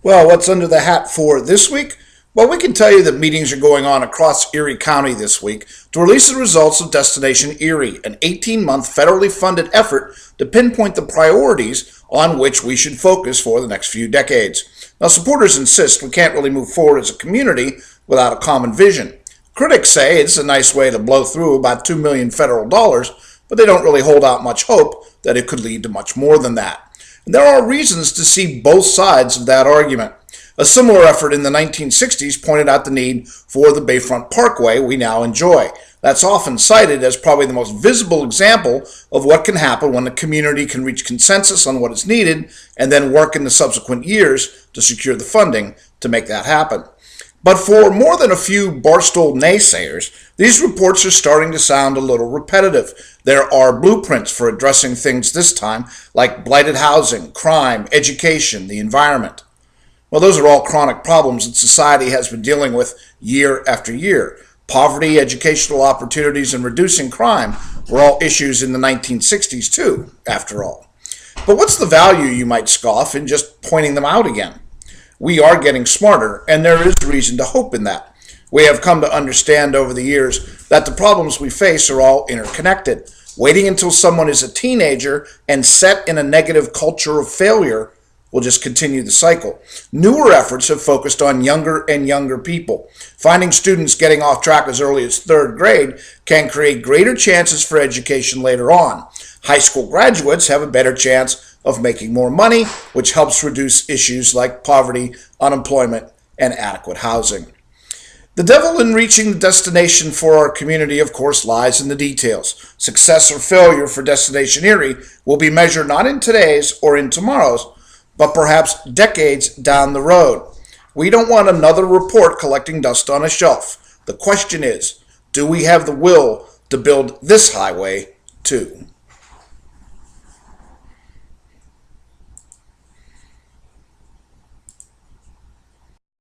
Well, what's under the hat for this week? Well, we can tell you that meetings are going on across Erie County this week to release the results of Destination Erie, an 18-month federally funded effort to pinpoint the priorities on which we should focus for the next few decades. Now, supporters insist we can't really move forward as a community without a common vision. Critics say it's a nice way to blow through about $2 million federal dollars, but they don't really hold out much hope that it could lead to much more than that. There are reasons to see both sides of that argument. A similar effort in the 1960s pointed out the need for the Bayfront Parkway we now enjoy. That's often cited as probably the most visible example of what can happen when the community can reach consensus on what is needed and then work in the subsequent years to secure the funding to make that happen. But for more than a few barstool naysayers, these reports are starting to sound a little repetitive. There are blueprints for addressing things this time, like blighted housing, crime, education, the environment. Well, those are all chronic problems that society has been dealing with year after year. Poverty, educational opportunities, and reducing crime were all issues in the 1960s too, after all. But what's the value, you might scoff, in just pointing them out again? We are getting smarter, and there is reason to hope in that. We have come to understand over the years that the problems we face are all interconnected. Waiting until someone is a teenager and set in a negative culture of failure will just continue the cycle. Newer efforts have focused on younger and younger people. Finding students getting off track as early as third grade can create greater chances for education later on. High school graduates have a better chance of making more money, which helps reduce issues like poverty, unemployment, and adequate housing. The devil in reaching the destination for our community, of course, lies in the details. Success or failure for Destination Erie will be measured not in today's or in tomorrow's, but perhaps decades down the road. We don't want another report collecting dust on a shelf. The question is, do we have the will to build this highway too?